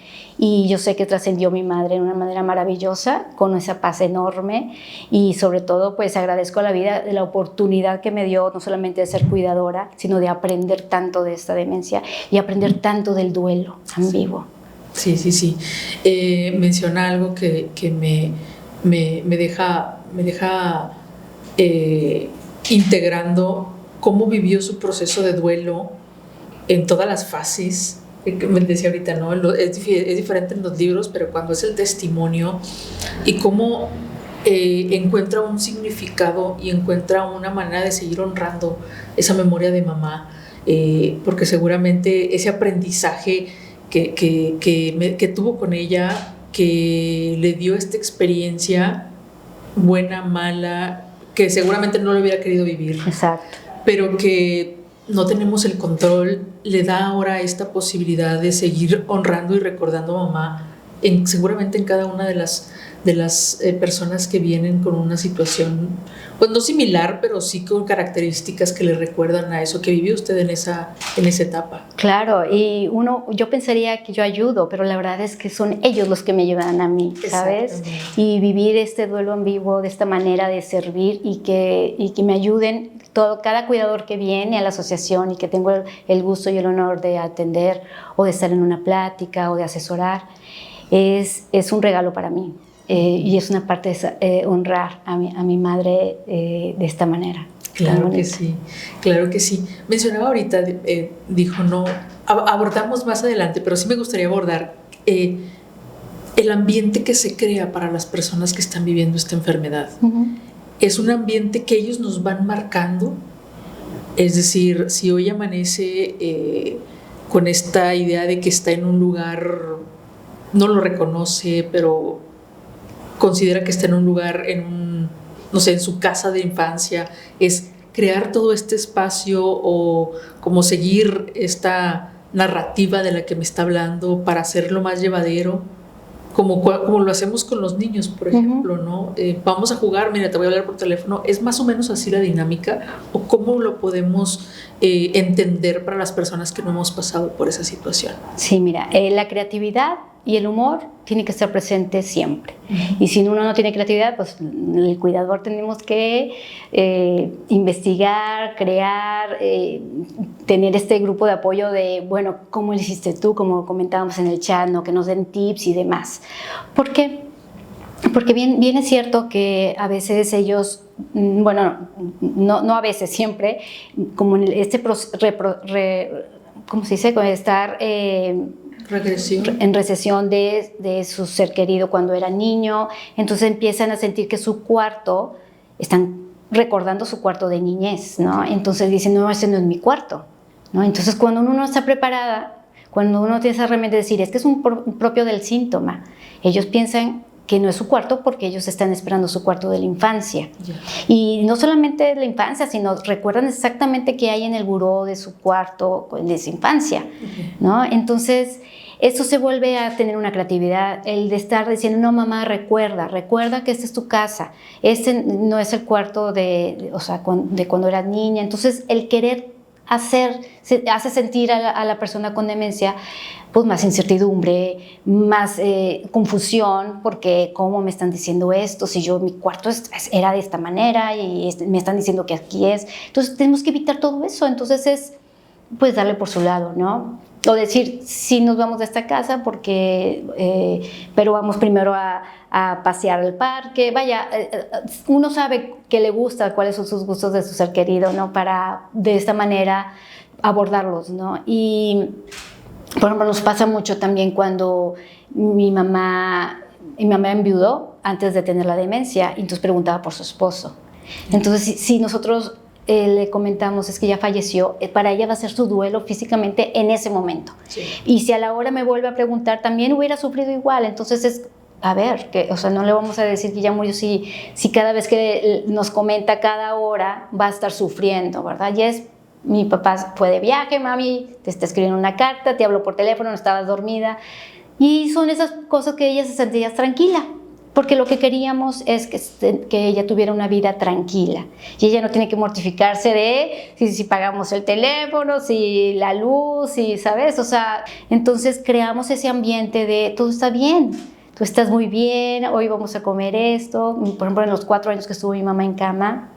Y yo sé que trascendió mi madre de una manera maravillosa, con esa paz enorme, y sobre todo pues agradezco a la vida de la oportunidad que me dio, no solamente de ser cuidadora, sino de aprender tanto de esta demencia y aprender tanto del duelo en vivo. Sí. Menciona algo que me deja integrando cómo vivió su proceso de duelo en todas las fases. Me decía ahorita, ¿no? Es diferente en los libros, pero cuando es el testimonio y cómo encuentra un significado y encuentra una manera de seguir honrando esa memoria de mamá, porque seguramente ese aprendizaje que tuvo con ella, que le dio esta experiencia buena, mala, que seguramente no lo hubiera querido vivir. Exacto. Pero que no tenemos el control, le da ahora esta posibilidad de seguir honrando y recordando a mamá, seguramente en cada una de las personas que vienen con una situación, pues no similar, pero sí con características que le recuerdan a eso que vivió usted en esa etapa. Claro, y yo pensaría que yo ayudo, pero la verdad es que son ellos los que me ayudan a mí, ¿sabes? Y vivir este duelo en vivo de esta manera de servir y que me ayuden cada cuidador que viene a la asociación y que tengo el gusto y el honor de atender o de estar en una plática o de asesorar, es un regalo para mí. Y es una parte de honrar a mi madre de esta manera. Claro que sí. Mencionaba ahorita, dijo, no, abordamos más adelante, pero sí me gustaría abordar el ambiente que se crea para las personas que están viviendo esta enfermedad. Es un ambiente que ellos nos van marcando, es decir, si hoy amanece con esta idea de que está en un lugar, no lo reconoce, pero considera que está en un lugar, no sé, en su casa de infancia, es crear todo este espacio o como seguir esta narrativa de la que me está hablando para hacerlo más llevadero, como lo hacemos con los niños, por ejemplo, ¿no? Vamos a jugar, mira, te voy a hablar por teléfono. ¿Es más o menos así la dinámica? ¿O cómo lo podemos entender para las personas que no hemos pasado por esa situación? Sí, mira, la creatividad y el humor tiene que estar presente siempre. Y si uno no tiene creatividad, pues el cuidador tenemos que investigar, crear, tener este grupo de apoyo de, bueno, ¿cómo lo hiciste tú? Como comentábamos en el chat, ¿no? Que nos den tips y demás. ¿Por qué? Porque bien es cierto que a veces ellos, bueno, no a veces, siempre, como en ¿cómo se dice? Con estar en recesión de su ser querido cuando era niño, entonces empiezan a sentir que su cuarto, están recordando su cuarto de niñez, ¿no? Entonces dicen, no, ese no es mi cuarto, ¿no? Entonces cuando uno no está preparada, cuando uno tiene esa herramienta de decir, es que es un propio del síntoma, ellos piensan que no es su cuarto porque ellos están esperando su cuarto de la infancia. Y no solamente de la infancia, sino recuerdan exactamente qué hay en el buró de su cuarto de su infancia, ¿no? Entonces, eso se vuelve a tener una creatividad, el de estar diciendo, no, mamá, recuerda que esta es tu casa, este no es el cuarto de cuando eras niña. Entonces, el querer hace sentir a la persona con demencia pues más incertidumbre, más confusión, porque ¿cómo me están diciendo esto? Si mi cuarto era de esta manera y me están diciendo que aquí es. Entonces tenemos que evitar todo eso. Entonces es pues darle por su lado, ¿no? o decir, sí nos vamos de esta casa porque, pero vamos primero a pasear al parque. Vaya, uno sabe qué le gusta, cuáles son sus gustos de su ser querido, ¿no? Para de esta manera abordarlos, ¿no? Y, por ejemplo, nos pasa mucho también cuando mi mamá enviudó antes de tener la demencia y entonces preguntaba por su esposo. Entonces, si nosotros le comentamos es que ya falleció, para ella va a ser su duelo físicamente en ese momento. Sí. Y si a la hora me vuelve a preguntar, también hubiera sufrido igual. Entonces es, a ver, o sea, no le vamos a decir que ya murió si cada vez que nos comenta cada hora va a estar sufriendo, ¿verdad? Y es, mi papá fue de viaje, mami, te está escribiendo una carta, te habló por teléfono, no estabas dormida. Y son esas cosas que ella se sentía tranquila. Porque lo que queríamos es que ella tuviera una vida tranquila y ella no tiene que mortificarse de si pagamos el teléfono, si la luz, si, ¿sabes? O sea, entonces creamos ese ambiente de todo está bien, tú estás muy bien, hoy vamos a comer esto. Por ejemplo, en los 4 años que estuvo mi mamá en cama,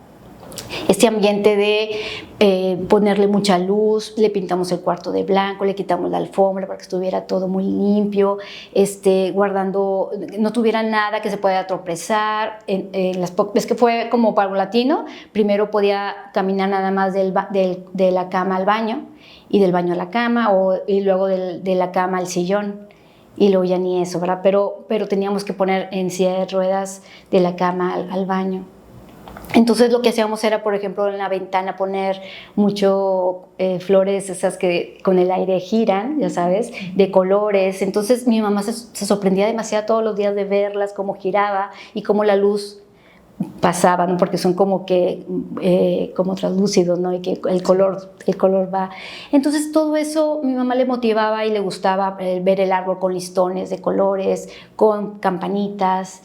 este ambiente de ponerle mucha luz, le pintamos el cuarto de blanco, le quitamos la alfombra para que estuviera todo muy limpio, guardando, no tuviera nada que se pueda tropezar. Es que fue como paulatino, primero podía caminar nada más de la cama al baño y del baño a la cama y luego de la cama al sillón. Y luego ya ni eso, ¿verdad? Pero teníamos que poner en silla de ruedas de la cama al baño. Entonces lo que hacíamos era, por ejemplo, en la ventana poner mucho flores, esas que con el aire giran, ya sabes, de colores. Entonces mi mamá se sorprendía demasiado todos los días de verlas, cómo giraba y cómo la luz pasaba, ¿no? Porque son como que como translúcidos, ¿no? Y que el color va. Entonces todo eso mi mamá le motivaba y le gustaba ver el árbol con listones de colores, con campanitas,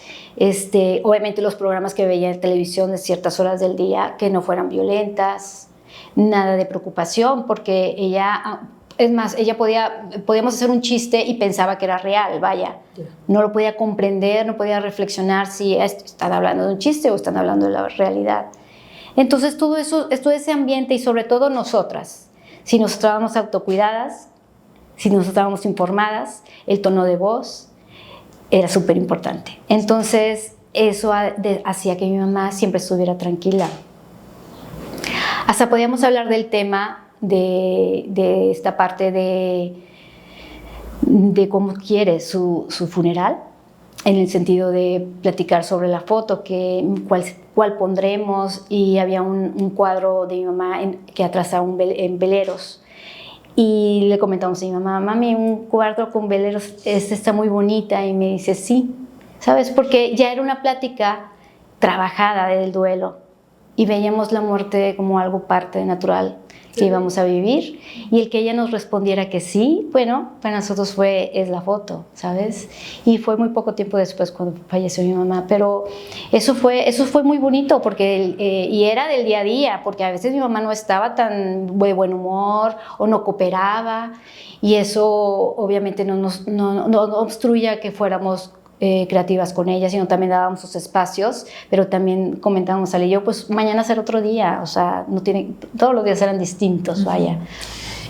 obviamente los programas que veía en televisión de ciertas horas del día que no fueran violentas, nada de preocupación, porque ella... Es más, podíamos hacer un chiste y pensaba que era real, vaya. No lo podía comprender, no podía reflexionar si están hablando de un chiste o están hablando de la realidad. Entonces todo ese ambiente y sobre todo nosotras, si nos estábamos autocuidadas, si nos estábamos informadas, el tono de voz era súper importante. Entonces eso hacía que mi mamá siempre estuviera tranquila. Hasta podíamos hablar del tema de esta parte de cómo quiere su funeral, en el sentido de platicar sobre la foto, cuál pondremos, y había un cuadro de mi mamá que atrasaba en veleros. Y le comentamos a mi mamá, mami, un cuadro con veleros, está muy bonita, y me dice, sí, ¿sabes? Porque ya era una plática trabajada del duelo, y veíamos la muerte como algo parte natural que íbamos a vivir, y el que ella nos respondiera que sí, bueno, para nosotros es la foto, ¿sabes? Y fue muy poco tiempo después cuando falleció mi mamá, pero eso fue muy bonito, porque y era del día a día, porque a veces mi mamá no estaba tan de buen humor o no cooperaba, y eso obviamente no obstruía que fuéramos creativas con ella, sino también dábamos sus espacios, pero también comentábamos Ale y yo, pues mañana será otro día, o sea, todos los días eran distintos, vaya.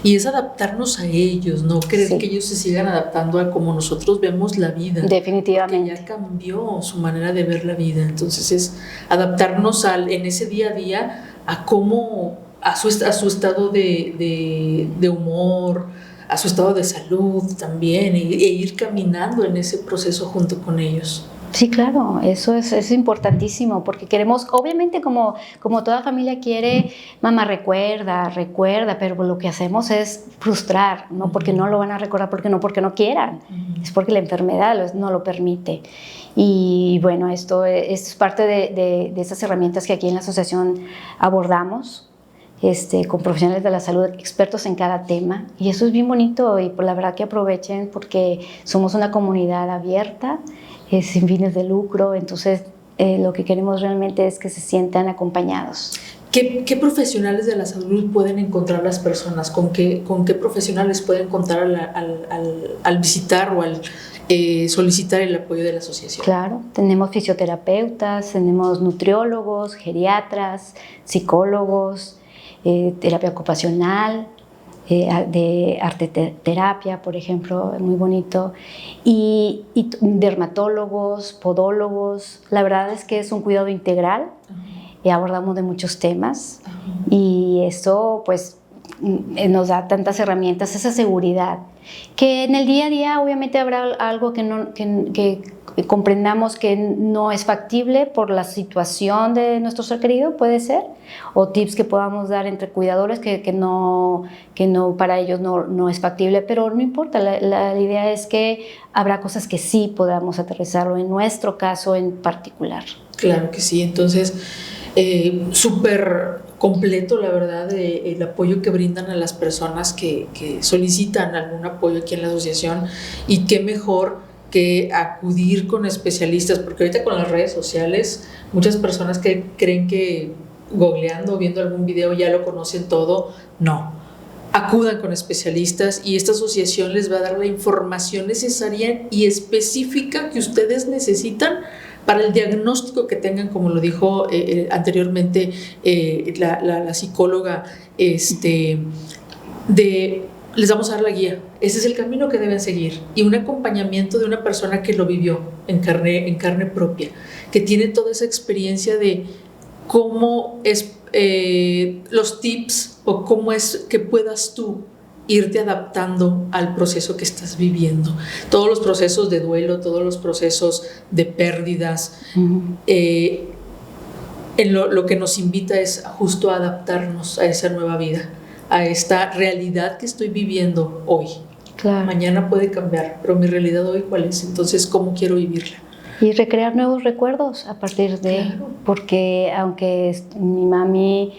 Y es adaptarnos a ellos, no creer Sí. que ellos se sigan adaptando a cómo nosotros vemos la vida. Definitivamente. Porque ya cambió su manera de ver la vida, entonces es adaptarnos en ese día a día a cómo, a su estado de humor, a su estado de salud también, e ir caminando en ese proceso junto con ellos. Sí, claro, eso es importantísimo, porque queremos, obviamente como toda familia quiere, mamá recuerda, pero lo que hacemos es frustrar, no porque no lo van a recordar, porque no quieran, es porque la enfermedad no lo permite. Y bueno, esto es parte de esas herramientas que aquí en la asociación abordamos, con profesionales de la salud, expertos en cada tema, y eso es bien bonito, y por la verdad que aprovechen, porque somos una comunidad abierta, sin fines de lucro, entonces lo que queremos realmente es que se sientan acompañados. ¿Qué profesionales de la salud pueden encontrar las personas? ¿Con qué profesionales pueden contar al visitar o al solicitar el apoyo de la asociación? Claro, tenemos fisioterapeutas, tenemos nutriólogos, geriatras, psicólogos, terapia ocupacional, de arteterapia, por ejemplo, muy bonito, y dermatólogos, podólogos. La verdad es que es un cuidado integral, y abordamos de muchos temas, y eso pues nos da tantas herramientas, esa seguridad, que en el día a día obviamente habrá algo que comprendamos que no es factible por la situación de nuestro ser querido, puede ser, o tips que podamos dar entre cuidadores que no para ellos no es factible, pero no importa, la idea es que habrá cosas que sí podamos aterrizarlo en nuestro caso en particular. Claro que sí, entonces súper completo, la verdad, el apoyo que brindan a las personas que solicitan algún apoyo aquí en la asociación, y qué mejor que acudir con especialistas, porque ahorita con las redes sociales muchas personas que creen que googleando o viendo algún video ya lo conocen todo. No, acudan con especialistas, y esta asociación les va a dar la información necesaria y específica que ustedes necesitan para el diagnóstico que tengan, como lo dijo anteriormente la psicóloga, les vamos a dar la guía. Ese es el camino que deben seguir, y un acompañamiento de una persona que lo vivió en carne propia, que tiene toda esa experiencia de cómo es los tips, o cómo es que puedas tú irte adaptando al proceso que estás viviendo. Todos los procesos de duelo, todos los procesos de pérdidas, en lo que nos invita es justo a adaptarnos a esa nueva vida, a esta realidad que estoy viviendo hoy. Claro. Mañana puede cambiar, pero mi realidad hoy, ¿cuál es? Entonces, ¿cómo quiero vivirla? Y recrear nuevos recuerdos a partir de, claro. Porque aunque mi mami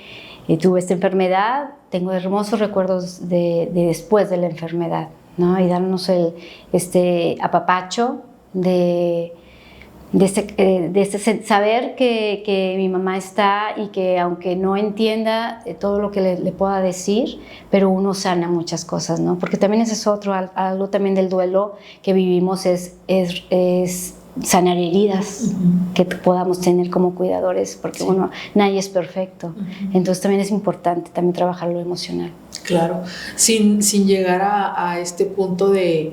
tuvo esta enfermedad, tengo hermosos recuerdos de después de la enfermedad, ¿no? Y darnos este apapacho de saber que mi mamá está, y que aunque no entienda todo lo que le pueda decir, pero uno sana muchas cosas, ¿no? Porque también ese es algo también del duelo que vivimos, es sanar heridas que podamos tener como cuidadores, porque nadie es perfecto. Entonces también es importante también trabajar lo emocional. Claro, sin llegar a este punto de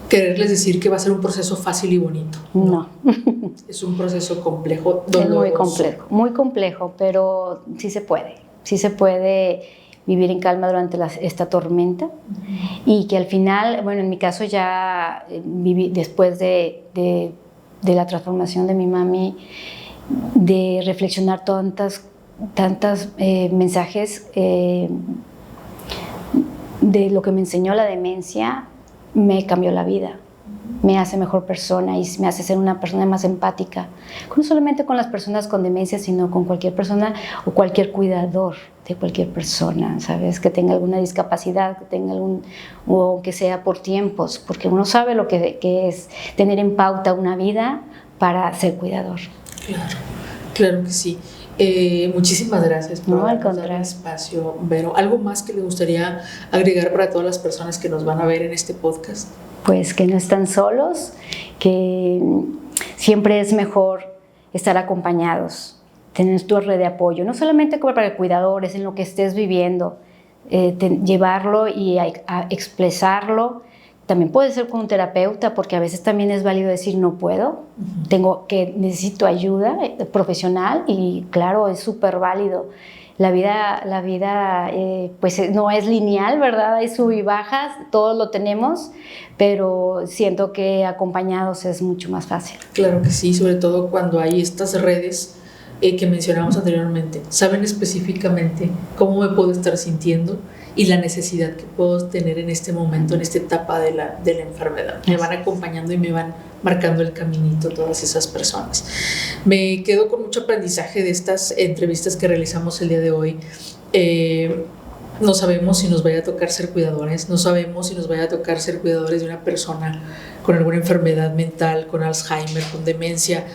quererles decir que va a ser un proceso fácil y bonito. No. Es un proceso complejo, doloroso. Es muy complejo, pero sí se puede vivir en calma durante esta tormenta, y que al final, bueno, en mi caso ya viví después de la transformación de mi mami, de reflexionar tantas mensajes de lo que me enseñó la demencia, me cambió la vida, me hace mejor persona y me hace ser una persona más empática, no solamente con las personas con demencia, sino con cualquier persona o cualquier cuidador de cualquier persona, ¿sabes? Que tenga alguna discapacidad, que tenga o que sea por tiempos, porque uno sabe lo que es tener en pauta una vida para ser cuidador. Claro que sí. Muchísimas gracias por dar el espacio, Vero. ¿Algo más que le gustaría agregar para todas las personas que nos van a ver en este podcast? Pues que no están solos, que siempre es mejor estar acompañados, tener tu red de apoyo, no solamente como para cuidadores, en lo que estés viviendo, llevarlo y a expresarlo. También puede ser con un terapeuta, porque a veces también es válido decir no puedo, necesito ayuda profesional, y claro, es súper válido. La vida pues no es lineal, ¿verdad? Hay sub y bajas, todos lo tenemos, pero siento que acompañados es mucho más fácil. Claro que sí, sobre todo cuando hay estas redes que mencionamos anteriormente. Saben específicamente cómo me puedo estar sintiendo y la necesidad que puedo tener en este momento, en esta etapa de la enfermedad. Me van acompañando y me van marcando el caminito todas esas personas. Me quedo con mucho aprendizaje de estas entrevistas que realizamos el día de hoy. No sabemos si nos vaya a tocar ser cuidadores, no sabemos si nos vaya a tocar ser cuidadores de una persona con alguna enfermedad mental, con Alzheimer, con demencia.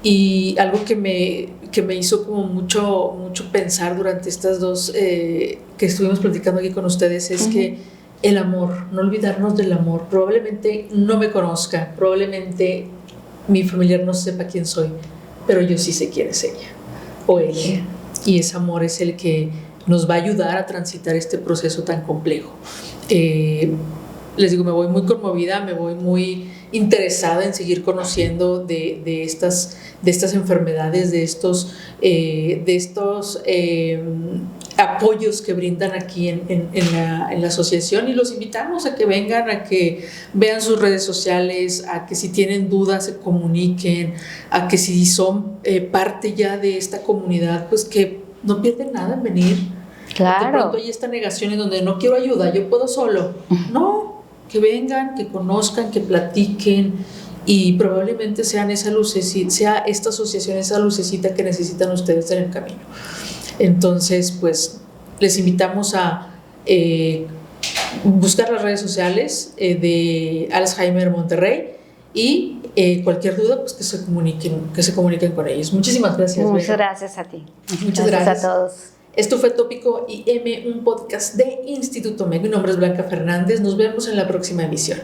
Y algo que me hizo como mucho pensar durante estas dos que estuvimos platicando aquí con ustedes es que el amor, no olvidarnos del amor. Probablemente no me conozca, probablemente mi familiar no sepa quién soy, pero yo sí sé quién es ella o él. Y ese amor es el que nos va a ayudar a transitar este proceso tan complejo. Les digo, me voy muy conmovida, me voy muy interesada en seguir conociendo de estas enfermedades, de estos apoyos que brindan aquí en la asociación, y los invitamos a que vengan, a que vean sus redes sociales, a que si tienen dudas se comuniquen, a que si son parte ya de esta comunidad, pues que no pierden nada en venir. Claro. De pronto hay esta negación en donde no quiero ayuda, yo puedo solo. No, que vengan, que conozcan, que platiquen, y probablemente sean esa lucecita, sea esta asociación esa lucecita que necesitan ustedes en el camino. Entonces, pues les invitamos a buscar las redes sociales de Alzheimer Monterrey, y cualquier duda, pues que se comuniquen con ellos. Muchísimas gracias. Muchas gracias a ti. Muchas gracias a todos. Esto fue Tópico IM, un podcast de Instituto MEC. Mi nombre es Blanca Fernández. Nos vemos en la próxima emisión.